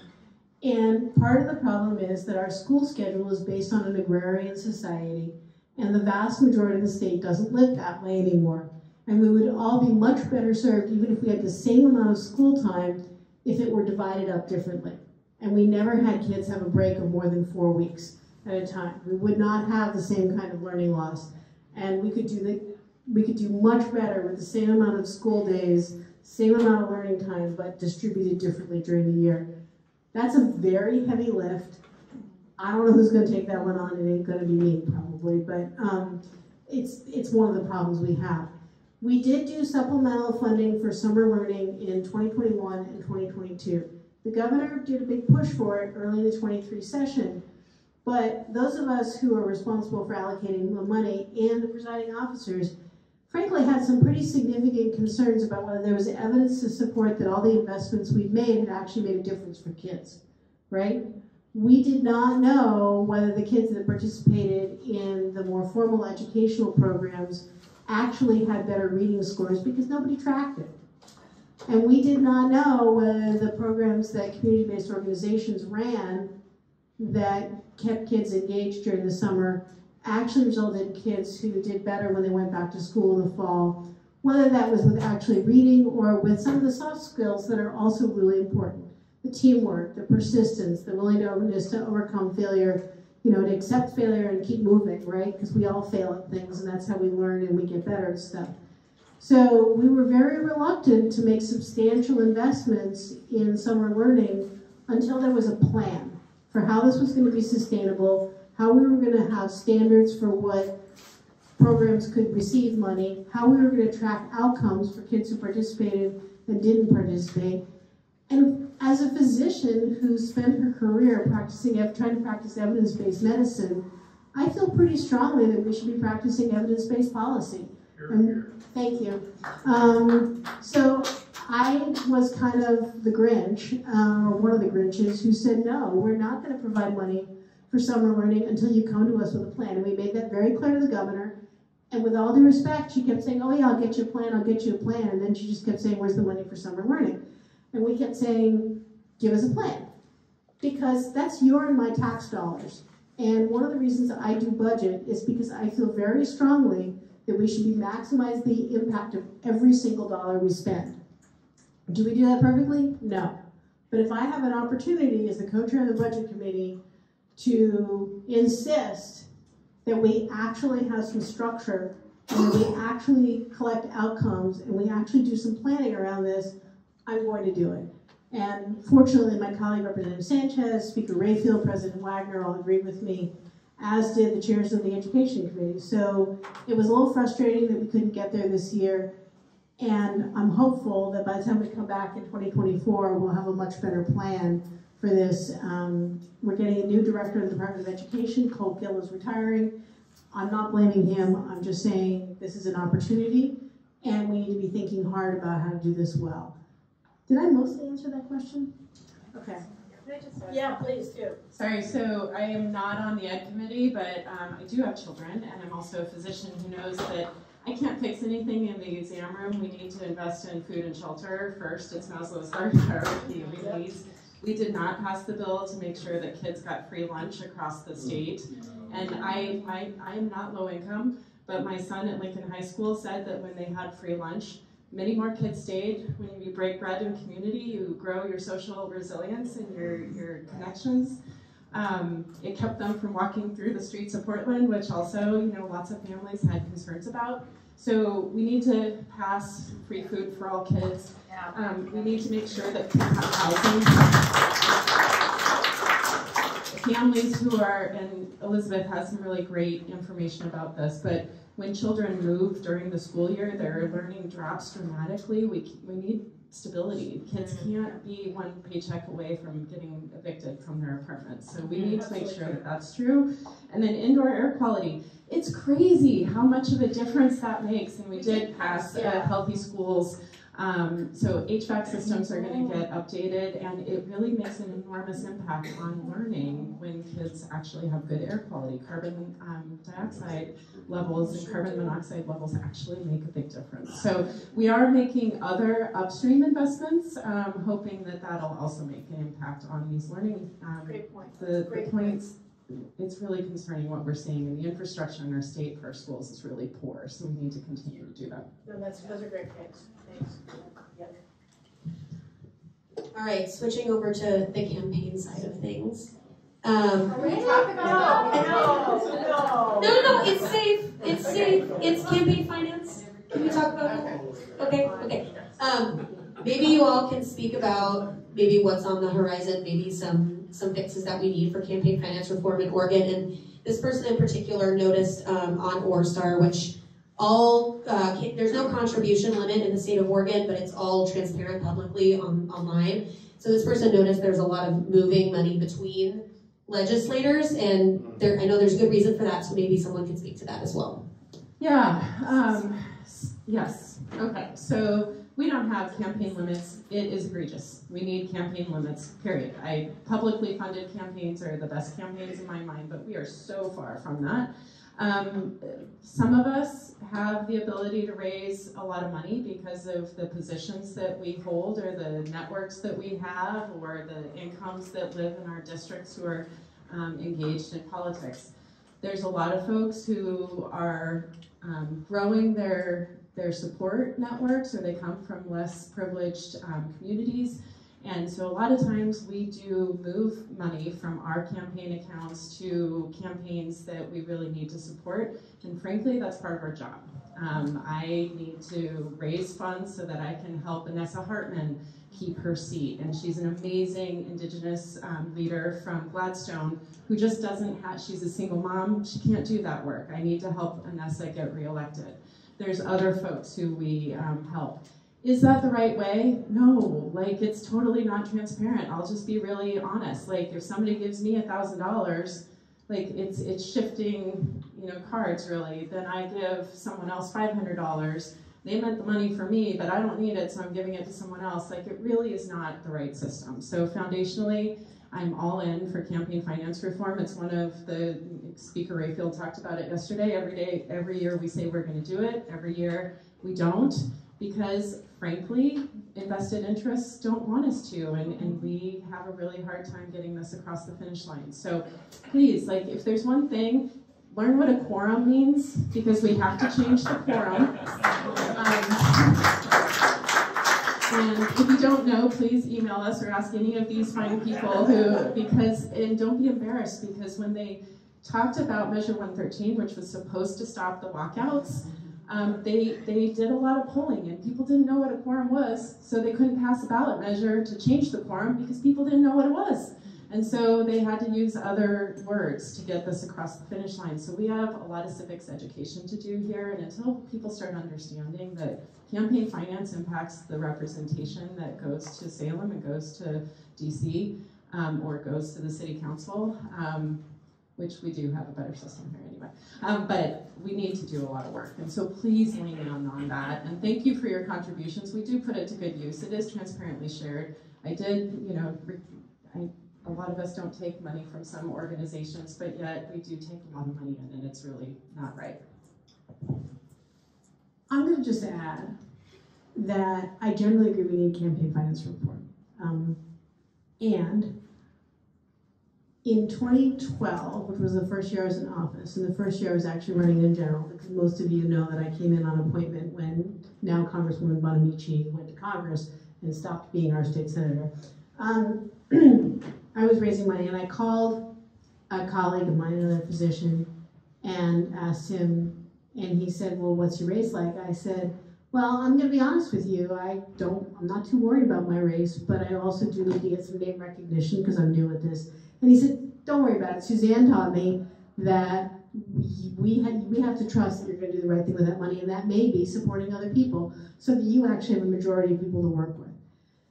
And part of the problem is that our school schedule is based on an agrarian society, and the vast majority of the state doesn't live that way anymore. And we would all be much better served, even if we had the same amount of school time, if it were divided up differently. And we never had kids have a break of more than 4 weeks at a time. We would not have the same kind of learning loss. And we could do much better with the same amount of school days, same amount of learning time, but distributed differently during the year. That's a very heavy lift. I don't know who's going to take that one on. It ain't going to be me, probably, but it's one of the problems we have. We did do supplemental funding for summer learning in 2021 and 2022. The governor did a big push for it early in the 23 session, but those of us who are responsible for allocating the money and the presiding officers frankly had some pretty significant concerns about whether there was evidence to support that all the investments we've made had actually made a difference for kids, right? We did not know whether the kids that participated in the more formal educational programs actually had better reading scores because nobody tracked it. And we did not know whether the programs that community-based organizations ran that kept kids engaged during the summer actually resulted in kids who did better when they went back to school in the fall, whether that was with actually reading or with some of the soft skills that are also really important. The teamwork, the persistence, the willingness to overcome failure, to accept failure and keep moving, right? Because we all fail at things, and that's how we learn and we get better at stuff. So we were very reluctant to make substantial investments in summer learning until there was a plan for how this was going to be sustainable, how we were going to have standards for what programs could receive money, how we were going to track outcomes for kids who participated and didn't participate. And as a physician who spent her career trying to practice evidence-based medicine, I feel pretty strongly that we should be practicing evidence-based policy. Thank you. So I was kind of the Grinch, or one of the Grinches, who said, no, we're not going to provide money for summer learning until you come to us with a plan. And we made that very clear to the governor. And with all due respect, she kept saying, oh yeah, I'll get you a plan, I'll get you a plan. And then she just kept saying, where's the money for summer learning? And we kept saying, give us a plan. Because that's your and my tax dollars. And one of the reasons I do budget is because I feel very strongly that we should maximize the impact of every single dollar we spend. Do we do that perfectly? No. But if I have an opportunity as the co-chair of the budget committee to insist that we actually have some structure and that we actually collect outcomes and we actually do some planning around this, I'm going to do it. And fortunately, my colleague Representative Sanchez, Speaker Rayfield, President Wagner all agreed with me, as did the chairs of the Education Committee. So it was a little frustrating that we couldn't get there this year. And I'm hopeful that by the time we come back in 2024, we'll have a much better plan for this. We're getting a new director of the Department of Education. Cole Gill is retiring. I'm not blaming him. I'm just saying this is an opportunity, and we need to be thinking hard about how to do this well. Did I mostly answer that question? Okay. Yeah, please do. Sorry, so I am not on the Ed Committee, but I do have children, and I'm also a physician who knows that I can't fix anything in the exam room. We need to invest in food and shelter first. It's Maslow's hierarchy. We did not pass the bill to make sure that kids got free lunch across the state. And I'm not low income, but my son at Lincoln High School said that when they had free lunch, many more kids stayed. When you break bread in community, you grow your social resilience and your connections. It kept them from walking through the streets of Portland, which also, lots of families had concerns about. So we need to pass free food for all kids. We need to make sure that kids have housing. Families who are, and Elizabeth has some really great information about this, but when children move during the school year, their learning drops dramatically. We need stability. Kids can't be one paycheck away from getting evicted from their apartments. So we need to make sure that that's true. And then indoor air quality. It's crazy how much of a difference that makes. And we did pass Healthy Schools. So HVAC systems are going to get updated, and it really makes an enormous impact on learning when kids actually have good air quality. Carbon dioxide levels and carbon monoxide levels actually make a big difference. So we are making other upstream investments, hoping that that'll also make an impact on these learning. Great point. The points. It's really concerning what we're seeing, and the infrastructure in our state for our schools is really poor, so we need to continue to do that. No, those are great points. Thanks. Yep. All right, switching over to the campaign side of things. Are we talking about? No, it's safe. It's safe. It's campaign finance. Can we talk about that? Okay. Maybe you all can speak about maybe what's on the horizon, maybe some fixes that we need for campaign finance reform in Oregon. And this person in particular noticed on OrStar, which there's no contribution limit in the state of Oregon, but it's all transparent publicly online. So this person noticed there's a lot of moving money between legislators, and I know there's good reason for that, so maybe someone can speak to that as well. Yeah, yes, okay, so we don't have campaign limits. It is egregious. We need campaign limits, period. Publicly funded campaigns are the best campaigns in my mind, but we are so far from that. Some of us have the ability to raise a lot of money because of the positions that we hold or the networks that we have or the incomes that live in our districts who are engaged in politics. There's a lot of folks who are growing their support networks, or they come from less privileged communities. And so a lot of times we do move money from our campaign accounts to campaigns that we really need to support. And frankly, that's part of our job. I need to raise funds so that I can help Vanessa Hartman keep her seat. And she's an amazing Indigenous leader from Gladstone who just doesn't have, she's a single mom, she can't do that work. I need to help Vanessa get reelected. There's other folks who we help. Is that the right way? No, like it's totally not transparent. I'll just be really honest. Like if somebody gives me $1,000, like it's shifting, cards really. Then I give someone else $500. They meant the money for me, but I don't need it, so I'm giving it to someone else. Like it really is not the right system. So foundationally, I'm all in for campaign finance reform. It's one of the, Speaker Rayfield talked about it yesterday. Every year we say we're going to do it. Every year we don't, because frankly, invested interests don't want us to, and we have a really hard time getting this across the finish line. So please, like if there's one thing, learn what a quorum means, because we have to change the quorum. And if you don't know, please email us or ask any of these fine people and don't be embarrassed, because when they talked about Measure 113, which was supposed to stop the walkouts, they did a lot of polling, and people didn't know what a quorum was, so they couldn't pass a ballot measure to change the quorum because people didn't know what it was. And so they had to use other words to get this across the finish line. So we have a lot of civics education to do here, and until people start understanding that campaign finance impacts the representation that goes to Salem and goes to DC, or goes to the city council, which we do have a better system here anyway. But we need to do a lot of work. And so please lean in on that. And thank you for your contributions. We do put it to good use. It is transparently shared. A lot of us don't take money from some organizations, but yet we do take a lot of money in, and it's really not right. I'm going to just add that I generally agree we need campaign finance reform. And in 2012, which was the first year I was in office, and the first year I was actually running in general, because most of you know that I came in on appointment when now Congresswoman Bonamici went to Congress and stopped being our state senator. I was raising money, and I called a colleague of mine, another physician, and asked him, and he said, well, what's your race like? I said, well, I'm going to be honest with you. I'm not too worried about my race, but I also do need to get some name recognition because I'm new at this. And he said, don't worry about it. Suzanne taught me that we have to trust that you're going to do the right thing with that money, and that may be supporting other people so that you actually have a majority of people to work with.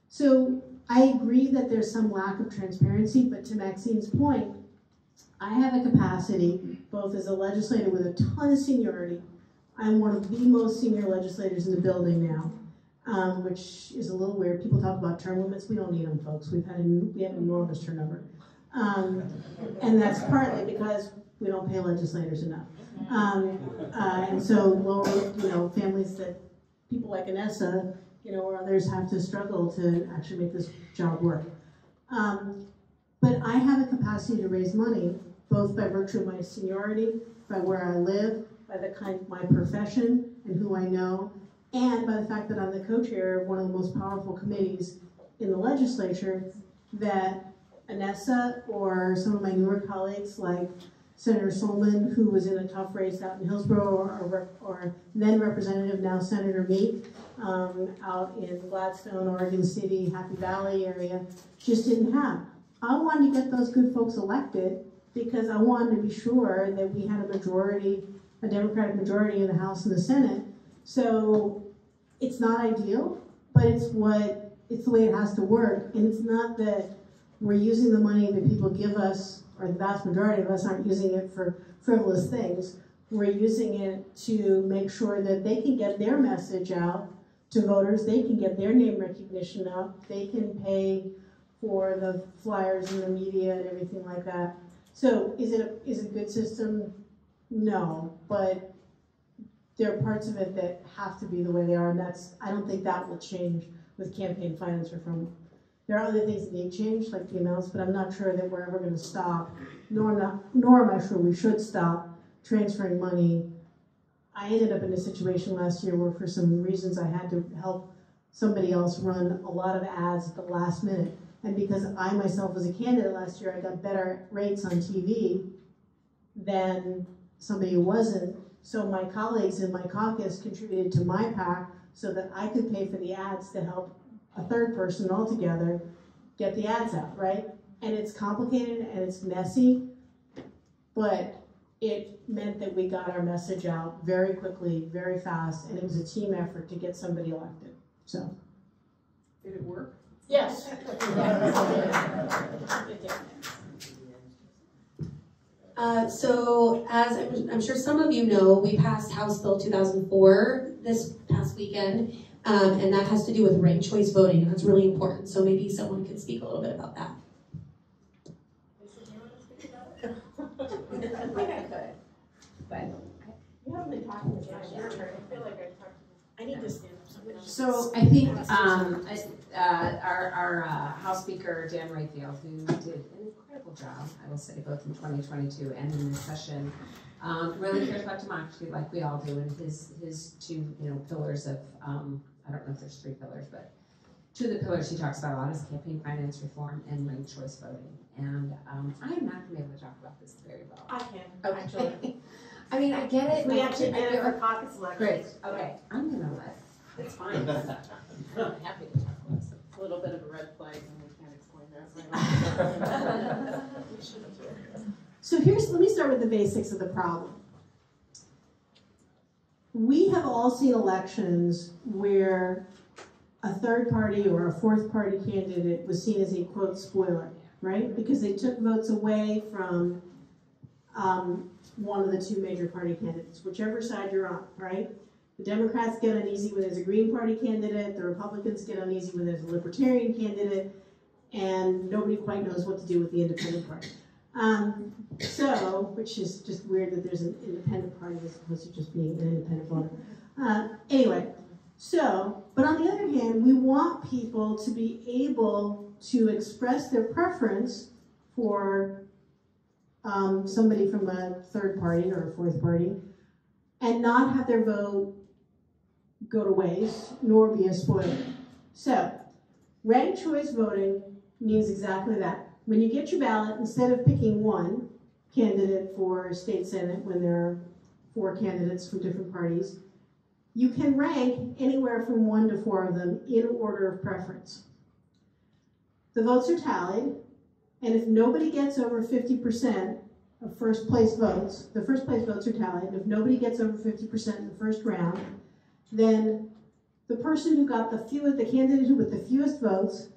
So I agree that there's some lack of transparency, but to Maxine's point, I have a capacity, both as a legislator with a ton of seniority. I'm one of the most senior legislators in the building now, which is a little weird. People talk about term limits. We don't need them, folks. We have enormous turnover. And that's partly because we don't pay legislators enough. And so lower, families that people like Anessa, or others have to struggle to actually make this job work. But I have a capacity to raise money, both by virtue of my seniority, by where I live, by my profession and who I know, and by the fact that I'm the co-chair of one of the most powerful committees in the legislature that Anessa or some of my newer colleagues like Senator Solman, who was in a tough race out in Hillsborough, or then Representative, now Senator Meek, out in Gladstone, Oregon City, Happy Valley area, just didn't have. I wanted to get those good folks elected because I wanted to be sure that we had a Democratic majority in the House and the Senate. So it's not ideal, but it's the way it has to work. And it's not that we're using the money that people give us, or the vast majority of us aren't using it for frivolous things. We're using it to make sure that they can get their message out to voters, they can get their name recognition up, they can pay for the flyers and the media and everything like that. So is it a good system? No, but there are parts of it that have to be the way they are, and I don't think that will change with campaign finance reform. There are other things that need change, like the amounts, but I'm not sure that we're ever going to stop, nor am I sure we should stop transferring money. I ended up in a situation last year where for some reasons I had to help somebody else run a lot of ads at the last minute. And because I myself was a candidate last year, I got better rates on TV than somebody who wasn't. So my colleagues in my caucus contributed to my PAC so that I could pay for the ads to help a third person altogether get the ads out, right? And it's complicated and it's messy, but it meant that we got our message out very quickly, very fast, and it was a team effort to get somebody elected. So, Did it work? yes. So as I'm sure some of you know, we passed House Bill 2004 this past weekend, and that has to do with ranked choice voting, and that's really important. So maybe someone could speak a little bit about that. Lisa, do you want to speak about it? I think I could, but you haven't been talking as much. Your turn. I feel like I talked. I need to stand up something else. So I think our House Speaker, Dan Rayfield, who did an incredible job, I will say, both in 2022 and in this session, really cares about democracy like we all do, and his two pillars of, I don't know if there's three pillars, but two of the pillars he talks about a lot is campaign finance reform and ranked choice voting. And I am not going to be able to talk about this very well. I can, Okay. actually. I mean, I get it. We I actually did it for caucus elections. Great. Okay. I'm going to let. It's fine. I'm happy to talk about it. A little bit of a red flag, and we can't explain that. So let me start with the basics of the problem. We have all seen elections where a third party or a fourth party candidate was seen as a quote spoiler, right? Because they took votes away from one of the two major party candidates, whichever side you're on, right? The Democrats get uneasy when there's a Green Party candidate, the Republicans get uneasy when there's a Libertarian candidate, and nobody quite knows what to do with the Independent Party. Which is just weird that there's an independent party as opposed to just being an independent voter. But on the other hand, we want people to be able to express their preference for somebody from a third party or a fourth party and not have their vote go to waste nor be a spoiler. So, ranked choice voting means exactly that. When you get your ballot, instead of picking one candidate for state senate when there are 4 candidates from different parties, you can rank anywhere from 1 to 4 of them in order of preference. The votes are tallied, and if nobody gets over 50% of first place votes, the first place votes are tallied, and if nobody gets over 50% in the first round, then the person who got the candidate who with the fewest votes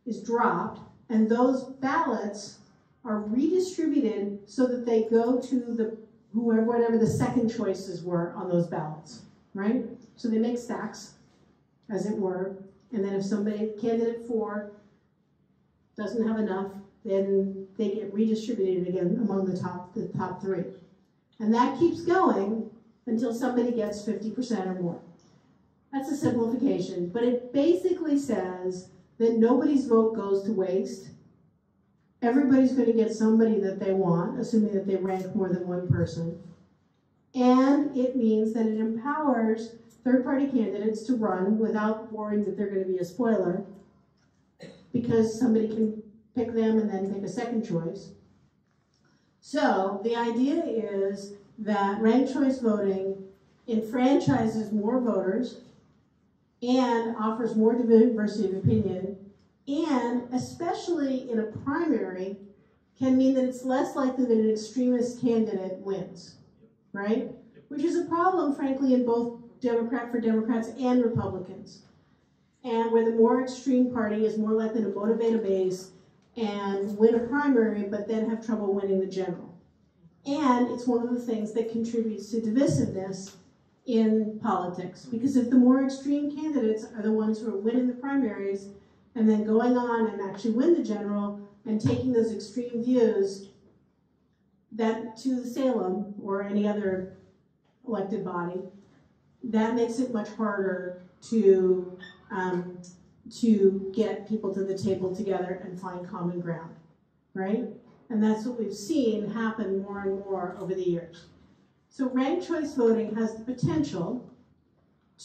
is dropped, and those ballots are redistributed so that they go to whatever the second choices were on those ballots, right? So they make stacks, as it were, and then if candidate 4 doesn't have enough, then they get redistributed again among the top 3. And that keeps going until somebody gets 50% or more. That's a simplification, but it basically says that nobody's vote goes to waste. Everybody's going to get somebody that they want, assuming that they rank more than one person. And it means that it empowers third-party candidates to run without worrying that they're going to be a spoiler, because somebody can pick them and then pick a second choice. So the idea is that ranked choice voting enfranchises more voters and offers more diversity of opinion, and especially in a primary can mean that it's less likely that an extremist candidate wins, right? Which is a problem, frankly, in both for Democrats and Republicans. And where the more extreme party is more likely to motivate a base and win a primary, but then have trouble winning the general. And it's one of the things that contributes to divisiveness in politics. Because if the more extreme candidates are the ones who are winning the primaries and then going on and actually win the general and taking those extreme views, that to Salem or any other elected body, that makes it much harder to get people to the table together and find common ground, right? And that's what we've seen happen more and more over the years. So ranked choice voting has the potential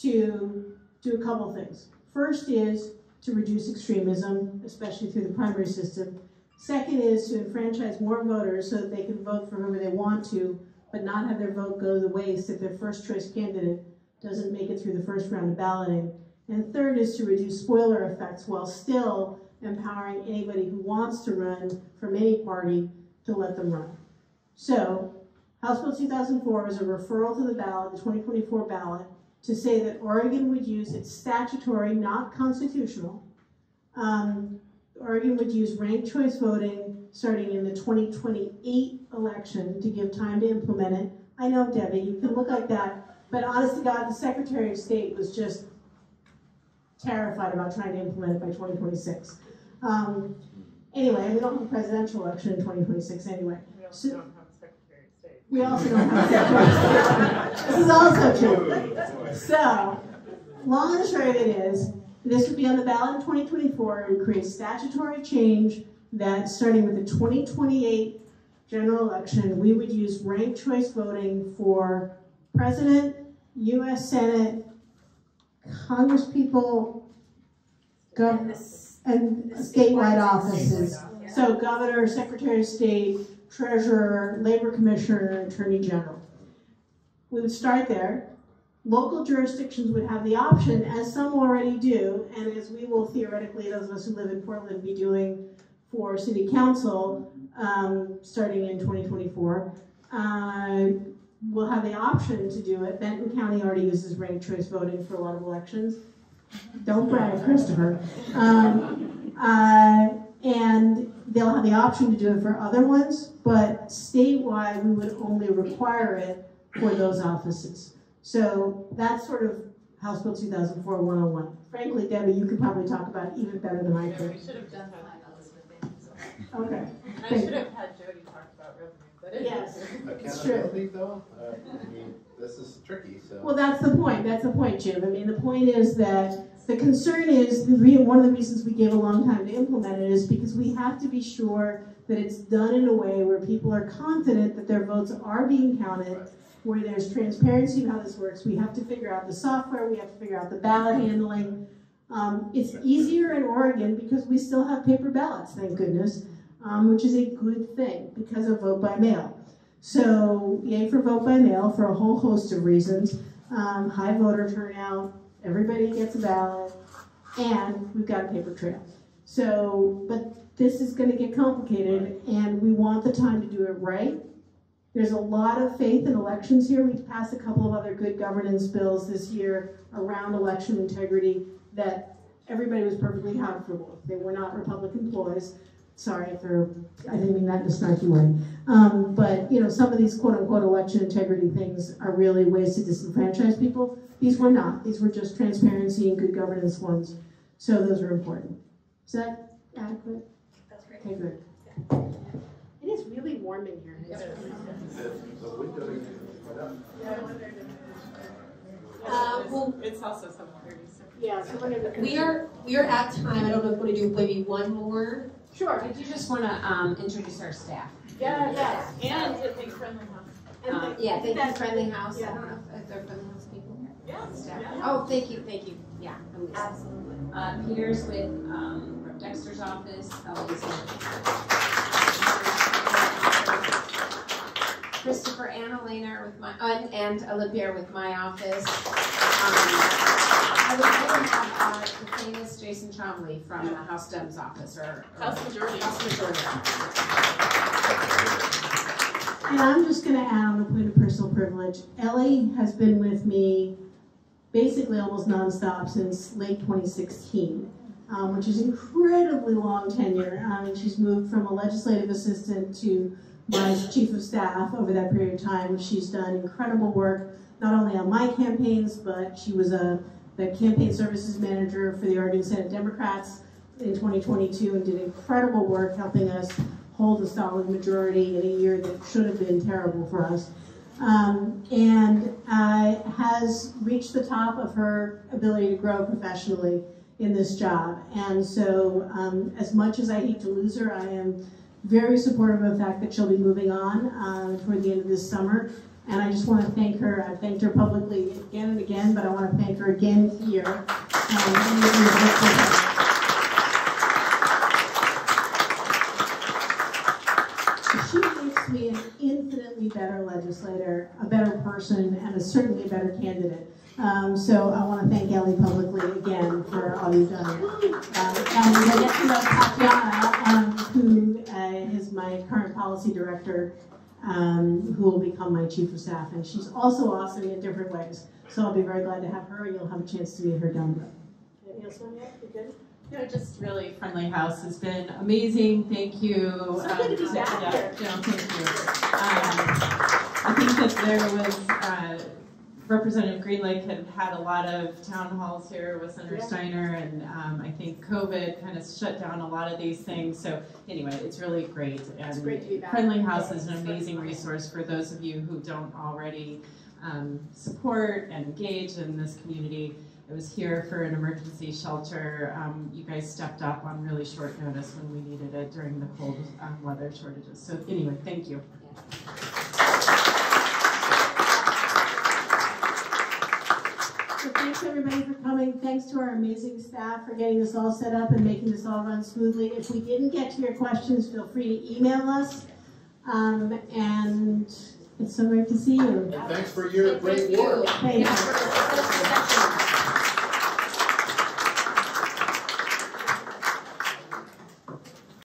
to do a couple things. First is to reduce extremism, especially through the primary system. Second is to enfranchise more voters so that they can vote for whoever they want to, but not have their vote go to waste if their first choice candidate doesn't make it through the first round of balloting. And third is to reduce spoiler effects while still empowering anybody who wants to run from any party to let them run. So House Bill 2004 is a referral to the ballot, the 2024 ballot, to say that Oregon would use its statutory, not constitutional, Oregon would use ranked choice voting starting in the 2028 election to give time to implement it. I know, Debbie, you can look like that, but honest to God, the Secretary of State was just terrified about trying to implement it by 2026. Anyway, we don't have a presidential election in 2026 anyway. We also don't have a Secretary of State. We also don't have a Secretary of State. This is also true. So, long and short of it is, this would be on the ballot in 2024. It would create statutory change that, starting with the 2028 general election, we would use ranked choice voting for President, U.S. Senate, Congresspeople, and statewide offices. So Governor, Secretary of State, Treasurer, Labor Commissioner, Attorney General. We would start there. Local jurisdictions would have the option, as some already do, and as we will theoretically, those of us who live in Portland, be doing for City Council starting in 2024, we'll have the option to do it. Benton County already uses ranked choice voting for a lot of elections. Don't brag, Christopher. And they'll have the option to do it for other ones, but statewide, we would only require it for those offices. So that's sort of House Bill 2004 101. Frankly, Debbie, you could probably talk about it even better than I could. We should have done that. Okay. And I should have had Jody talk about revenue, but it Yes. It's true. Though, I mean, this is tricky. So. Well, that's the point. That's the point, Jim. I mean, the point is that the concern is, one of the reasons we gave a long time to implement it is because we have to be sure that it's done in a way where people are confident that their votes are being counted, right, where there's transparency of how this works. We have to figure out the software. We have to figure out the ballot handling. It's easier in Oregon because we still have paper ballots, thank goodness, which is a good thing because of vote by mail. So, yay for vote by mail for a whole host of reasons. High voter turnout, everybody gets a ballot, and we've got a paper trail. So, but this is going to get complicated, and we want the time to do it right. There's a lot of faith in elections here. We've passed a couple of other good governance bills this year around election integrity that everybody was perfectly comfortable with. They were not Republican ploys. Sorry for, I didn't mean that in a snarky way. But, you know, some of these quote-unquote election integrity things are really ways to disenfranchise people. These were not. These were just transparency and good governance ones. So those are important. Is that adequate? That's great. Okay, good. It is really warm in here. Well, It's also 7:30. Yeah, so we're gonna. we are at time. I don't know if we want to do maybe one more. Sure. Did you just want to introduce our staff? Yeah. And to thank Friendly House. Yeah, thank you, Friendly House. Yeah. I don't know if they're Friendly House people here. Yeah. Staff. Yeah. Oh, thank you. Yeah, I'm Lisa. Absolutely. Peter's with Rep. Dexter's office. Christopher and Elena with my and Olivia with my office. I would like to have the famous Jason Chomley from the House Dems office or House Majority. House Majority. And I'm just going to add on the point of personal privilege. Ellie has been with me basically almost nonstop since late 2016, which is incredibly long tenure. And she's moved from a legislative assistant to my chief of staff over that period of time. She's done incredible work, not only on my campaigns, but she was the campaign services manager for the Oregon Senate Democrats in 2022 and did incredible work helping us hold a solid majority in a year that should have been terrible for us. And has reached the top of her ability to grow professionally in this job. And so as much as I hate to lose her, I am very supportive of the fact that she'll be moving on toward the end of this summer. And I just want to thank her. I've thanked her publicly again and again, but I want to thank her again here. She makes me an infinitely better legislator, a better person, and certainly a better candidate. So I want to thank Ellie publicly again for all you've done. And I get to know Tatiana, who is my current policy director, who will become my chief of staff. And she's also awesome in different ways. So I'll be very glad to have her. You'll have a chance to meet her down the road. Anything else, Sonia? You good? No, just really friendly house has been amazing. Thank you. So good to be back here. Yeah, thank you. I think that there was Representative Greenlake had a lot of town halls here with Senator Steiner, and I think COVID kind of shut down a lot of these things. So anyway, it's really great. And it's great to be back. Friendly House is an amazing resource for those of you who don't already support and engage in this community. I was here for an emergency shelter. You guys stepped up on really short notice when we needed it during the cold weather shortages. So anyway, thank you. So thanks everybody for coming. Thanks to our amazing staff for getting this all set up and making this all run smoothly. If we didn't get to your questions, feel free to email us. And it's so great to see you. Thanks for your great work. Thank you.